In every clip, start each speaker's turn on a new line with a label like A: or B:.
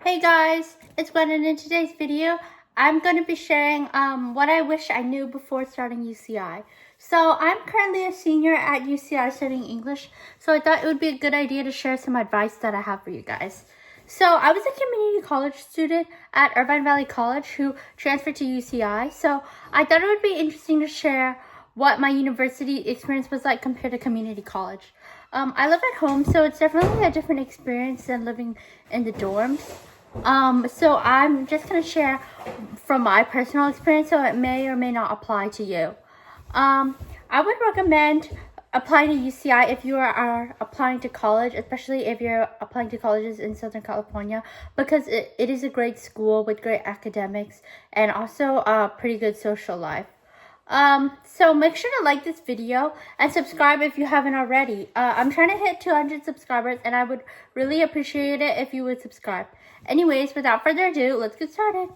A: Hey guys, it's Gwen, and in today's video, I'm going to be sharing what I wish I knew before starting UCI. So I'm currently a senior at UCI studying English, so I thought it would be a good idea to share some advice that I have for you guys. So I was a community college student at Irvine Valley College who transferred to UCI, so I thought it would be interesting to share what my university experience was like compared to community college. I live at home, so it's definitely a different experience than living in the dorms. So I'm just going to share from my personal experience, so it may or may not apply to you. I would recommend applying to UCI if you are applying to college, especially if you're applying to colleges in Southern California, because it is a great school with great academics and also a pretty good social life. So make sure to like this video and subscribe if you haven't already. I'm trying to hit 200 subscribers, and I would really appreciate it if you would subscribe. Anyways, without further ado, let's get started.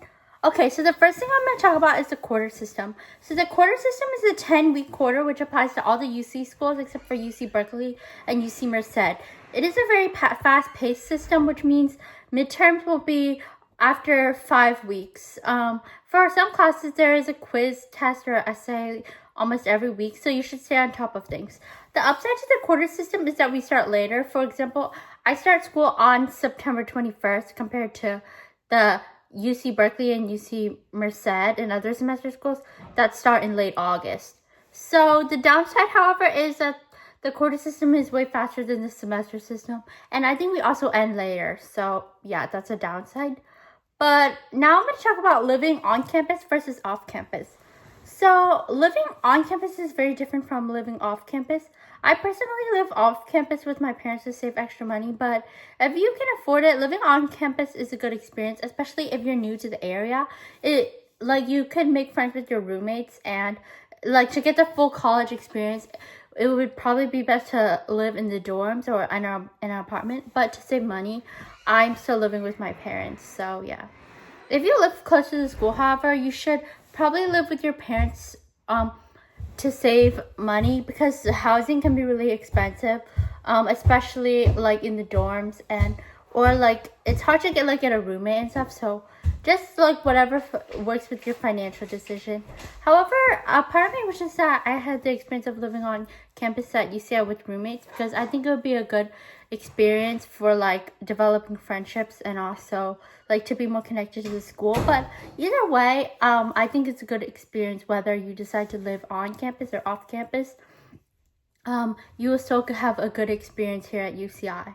A: Okay, so the first thing I'm going to talk about is the quarter system. So the quarter system is a 10-week quarter, which applies to all the UC schools except for UC Berkeley and UC Merced. It is a very fast-paced system, which means midterms will be after 5 weeks. For some classes, there is a quiz, test, or essay almost every week, so you should stay on top of things. The upside to the quarter system is that we start later. For example, I start school on September 21st compared to the UC Berkeley and UC Merced and other semester schools that start in late August. So the downside, however, is that the quarter system is way faster than the semester system, and I think we also end later. So yeah, that's a downside. But now I'm going to talk about living on campus versus off campus. So living on campus is very different from living off campus. I personally live off campus with my parents to save extra money, but if you can afford it, living on campus is a good experience, especially if you're new to the area. You can make friends with your roommates, and to get the full college experience, it would probably be best to live in the dorms or in an apartment. But to save money, I'm still living with my parents, so yeah. If you live close to the school, however, you should probably live with your parents to save money, because the housing can be really expensive, especially in the dorms, or it's hard to get a roommate and stuff. So just whatever works with your financial decision. However, a part of me wishes that I had the experience of living on campus at UCI with roommates, because I think it would be a good experience for developing friendships and also to be more connected to the school. But either way, I think it's a good experience whether you decide to live on campus or off campus. You will still have a good experience here at UCI.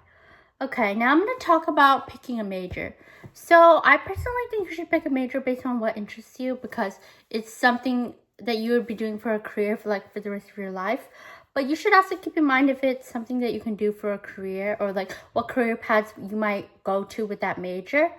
A: Okay, now I'm going to talk about picking a major. So I personally think you should pick a major based on what interests you, because it's something that you would be doing for a career for the rest of your life. But you should also keep in mind if it's something that you can do for a career, or what career paths you might go to with that major.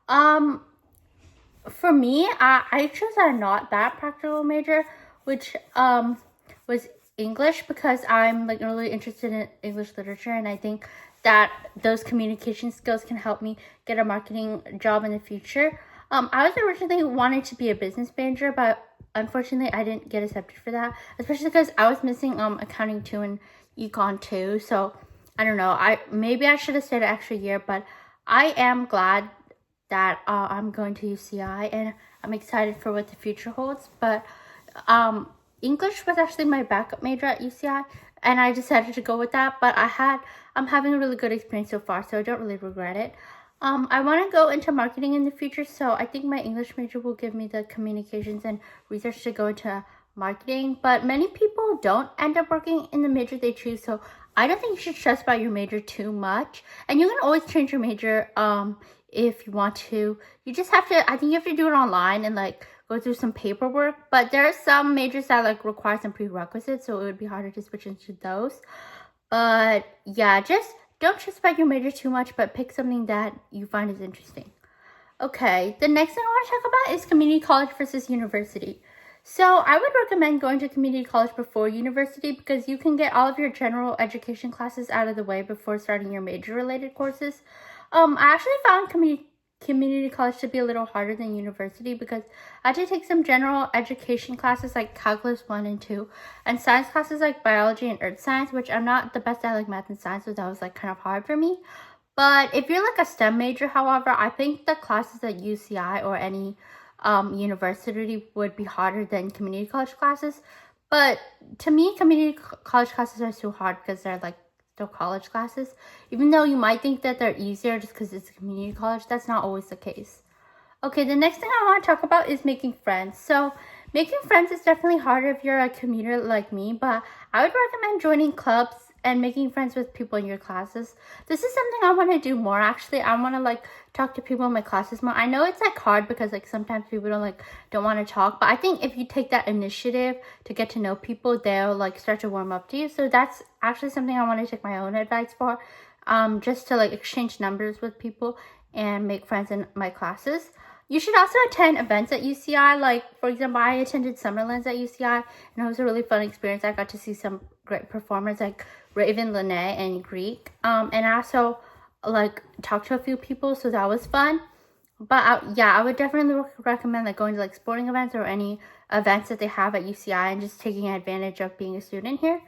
A: For me, I chose a not that practical major, which was English, because I'm really interested in English literature, and I think that those communication skills can help me get a marketing job in the future. I was originally wanting to be a business major, but unfortunately I didn't get accepted for that, especially because I was missing accounting 2 and econ 2. So I don't know, maybe I should have stayed an extra year, but I am glad that I'm going to UCI, and I'm excited for what the future holds. But English was actually my backup major at UCI, and I decided to go with that. But I'm having a really good experience so far, so I don't really regret it. I want to go into marketing in the future, so I think my English major will give me the communications and research to go into marketing. But many people don't end up working in the major they choose, so I don't think you should stress about your major too much. And you can always change your major if you want to. You just have to, I think you have to do it online and go through some paperwork. But there are some majors that require some prerequisites, so it would be harder to switch into those. But yeah, just don't stress about your major too much, but pick something that you find is interesting. Okay, the next thing I want to talk about is community college versus university. So I would recommend going to community college before university, because you can get all of your general education classes out of the way before starting your major related courses. I actually found community college to be a little harder than university, because I had to take some general education classes like calculus 1 and 2, and science classes like biology and earth science, which I'm not the best at math and science, so that was kind of hard for me. But if you're like a STEM major, however, I think the classes at UCI or any university would be harder than community college classes. But to me, community college classes are so hard because they're like still college classes. Even though you might think that they're easier just because it's a community college, that's not always the case. Okay, the next thing I want to talk about is making friends. So making friends is definitely harder if you're a commuter like me, but I would recommend joining clubs and making friends with people in your classes. This is something I want to do more actually. I want to like talk to people in my classes more. I know it's like hard because like sometimes people don't want to talk, but I think if you take that initiative to get to know people, they'll like start to warm up to you. So that's actually something I want to take my own advice for. Just to like exchange numbers with people and make friends in my classes. You should also attend events at UCI. Like, for example, I attended Summerlands at UCI, and it was a really fun experience. I got to see some great performers like Raven Lene and Greek. And I also, like, talked to a few people, so that was fun. But, yeah, I would definitely recommend, like, going to, like, sporting events or any events that they have at UCI and just taking advantage of being a student here.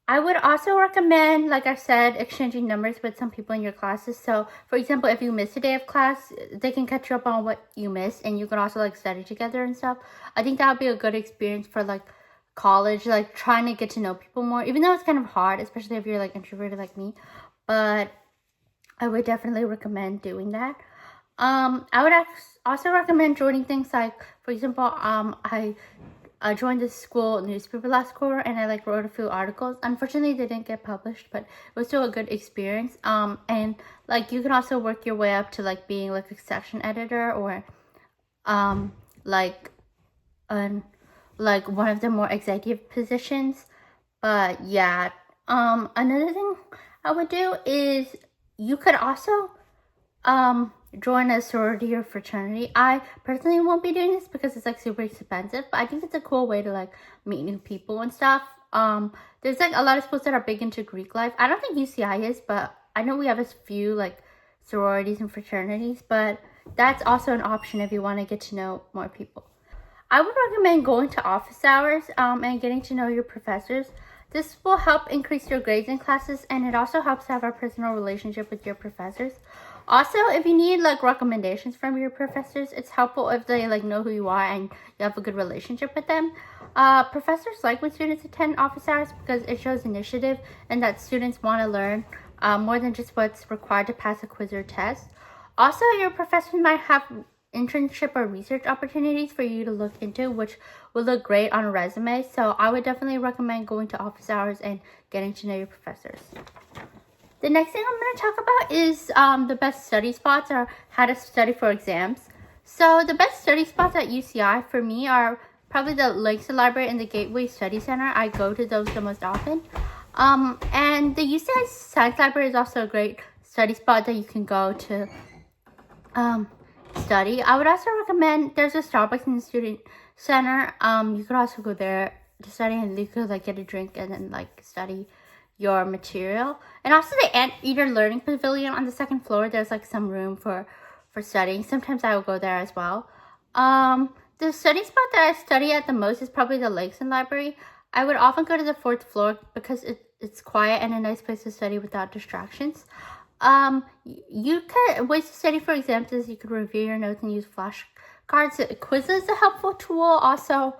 A: I would also recommend, like I said, exchanging numbers with some people in your classes. So, for example, if you miss a day of class, they can catch you up on what you missed, and you can also like study together and stuff. I think that would be a good experience for like college, like trying to get to know people more, even though it's kind of hard, especially if you're like introverted like me. But I would definitely recommend doing that. I would also recommend joining things like, for example, I joined the school newspaper last quarter, and I like wrote a few articles. Unfortunately, they didn't get published, but it was still a good experience. And like you can also work your way up to like being like a section editor or like one of the more executive positions. But yeah, another thing I would do is you could also join a sorority or fraternity. I personally won't be doing this because it's like super expensive, but I think it's a cool way to like meet new people and stuff. There's like a lot of schools that are big into Greek life. I don't think UCI is, but I know we have a few like sororities and fraternities, but that's also an option if you want to get to know more people. I would recommend going to office hours and getting to know your professors. This will help increase your grades in classes, and it also helps to have a personal relationship with your professors. Also, if you need like recommendations from your professors, it's helpful if they like know who you are and you have a good relationship with them. Professors like when students attend office hours because it shows initiative and that students want to learn more than just what's required to pass a quiz or test. Also, your professors might have internship or research opportunities for you to look into, which will look great on a resume. So I would definitely recommend going to office hours and getting to know your professors. The next thing I'm going to talk about is the best study spots or how to study for exams. So the best study spots at UCI for me are probably the Langston Library and the Gateway Study Center. I go to those the most often. And the UCI Science Library is also a great study spot that you can go to study. I would also recommend, there's a Starbucks in the student center. You could also go there to study, and you could like get a drink and then like study your material. And also the Anteater Learning Pavilion on the second floor, there's like some room for studying. Sometimes I will go there as well. The study spot that I study at the most is probably the Langston Library. I would often go to the fourth floor because it's quiet and a nice place to study without distractions. You could ways to study for exams is you could review your notes and use flashcards. Quizzes is a helpful tool. Also,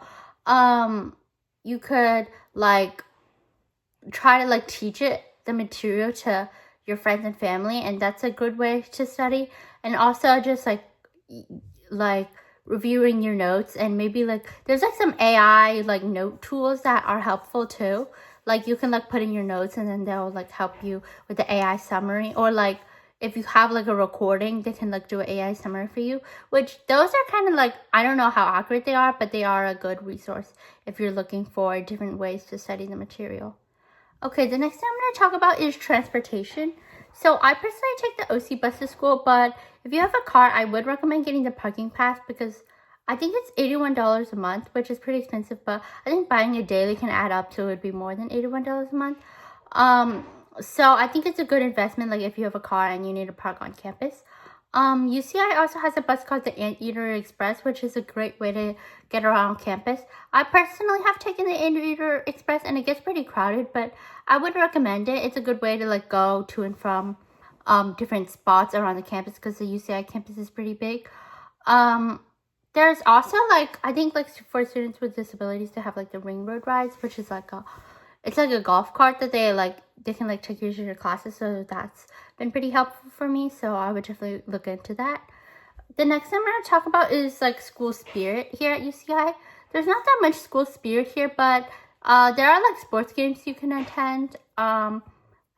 A: you could like try to like teach the material to your friends and family, and that's a good way to study. And also just like reviewing your notes, and maybe like there's like some AI like note tools that are helpful too. Like you can like put in your notes and then they'll like help you with the AI summary, or like if you have like a recording, they can like do an AI summary for you, which those are kind of like, I don't know how accurate they are, but they are a good resource if you're looking for different ways to study the material. Okay, the next thing I'm going to talk about is transportation. So I personally take the OC bus to school, but if you have a car, I would recommend getting the parking pass because I think it's $81 a month, which is pretty expensive, but I think buying it daily can add up to it would be more than $81 a month. So I think it's a good investment, like if you have a car and you need to park on campus. UCI also has a bus called the Anteater Express, which is a great way to get around campus. I personally have taken the Anteater Express and it gets pretty crowded, but I would recommend it. It's a good way to like go to and from different spots around the campus because the UCI campus is pretty big. There's also like, I think like for students with disabilities to have like the ring road rides, which is like it's like a golf cart that they can like take you to your classes. So that's been pretty helpful for me. So I would definitely look into that. The next thing I'm going to talk about is like school spirit here at UCI. There's not that much school spirit here, but there are like sports games you can attend.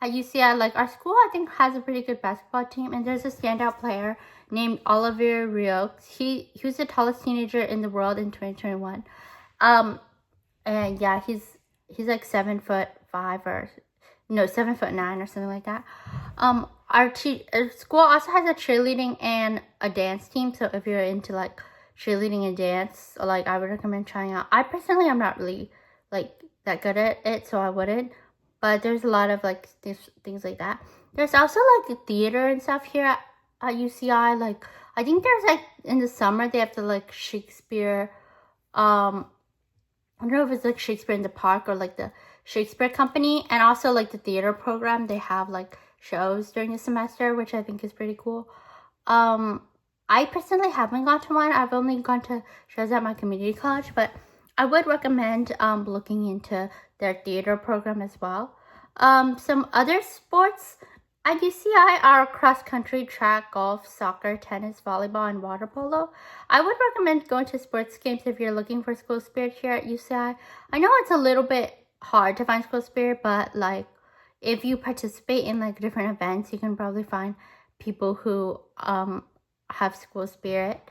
A: At UCI, like our school, I think has a pretty good basketball team, and there's a standout player named Oliver Rio. He was the tallest teenager in the world in 2021. And yeah, he's like 7'5" or no, 7'9" or something like that. Our school also has a cheerleading and a dance team. So if you're into like cheerleading and dance, like I would recommend trying out. I personally am not really like that good at it, so I wouldn't. But there's a lot of like things like that. There's also like theater and stuff here at UCI. Like I think there's like in the summer they have the like Shakespeare. I don't know if it's like Shakespeare in the Park or like the Shakespeare Company, and also like the theater program. They have like shows during the semester, which I think is pretty cool. I personally haven't gone to one. I've only gone to shows at my community college, but I would recommend looking into their theater program as well. Some other sports at UCI are cross country, track, golf, soccer, tennis, volleyball, and water polo. I would recommend going to sports games if you're looking for school spirit here at UCI. I know it's a little bit hard to find school spirit, but like if you participate in like different events, you can probably find people who have school spirit.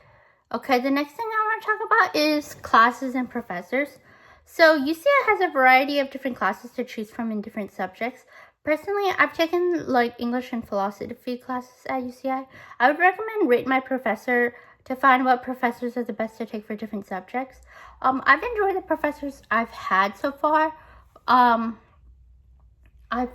A: Okay, the next thing I want to talk about is classes and professors. So UCI has a variety of different classes to choose from in different subjects. Personally, I've taken like English and philosophy classes at UCI. I would recommend rate my professor to find what professors are the best to take for different subjects. I've enjoyed the professors I've had so far. I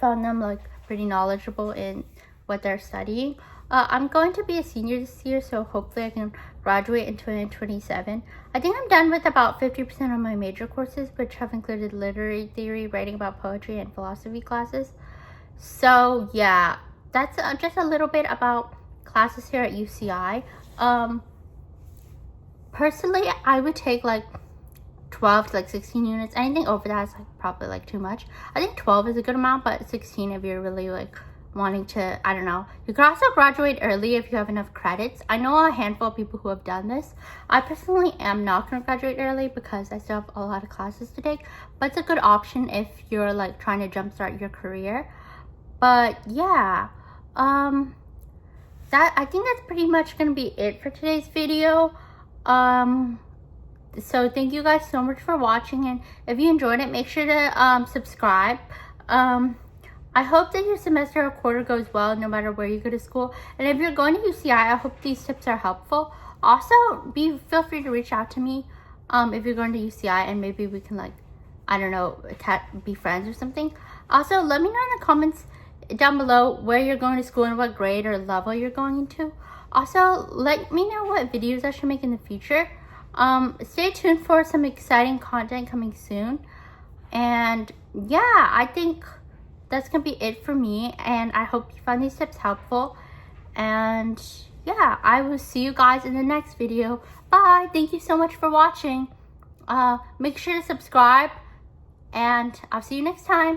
A: found them like pretty knowledgeable in what they're studying. I'm going to be a senior this year, so hopefully I can graduate in 2027. I think I'm done with about 50% of my major courses, which have included literary theory, writing about poetry, and philosophy classes. So yeah, that's just a little bit about classes here at UCI. Personally, I would take like 12 to like 16 units. Anything over that is like probably like too much. I think 12 is a good amount, but 16 if you're really like wanting to, I don't know. You could also graduate early if you have enough credits. I know a handful of people who have done this. I personally am not going to graduate early because I still have a lot of classes to take, but it's a good option if you're like trying to jumpstart your career. But yeah, I think that's pretty much going to be it for today's video. So thank you guys so much for watching, and if you enjoyed it, make sure to subscribe. I hope that your semester or quarter goes well no matter where you go to school. And if you're going to UCI, I hope these tips are helpful. Also, feel free to reach out to me if you're going to UCI, and maybe we can like, I don't know, be friends or something. Also, let me know in the comments down below where you're going to school and what grade or level you're going into. Also, let me know what videos I should make in the future. Stay tuned for some exciting content coming soon. And yeah, I think that's gonna be it for me, and I hope you found these tips helpful. And yeah, I will see you guys in the next video. Bye. Thank you so much for watching. Make sure to subscribe, and I'll see you next time.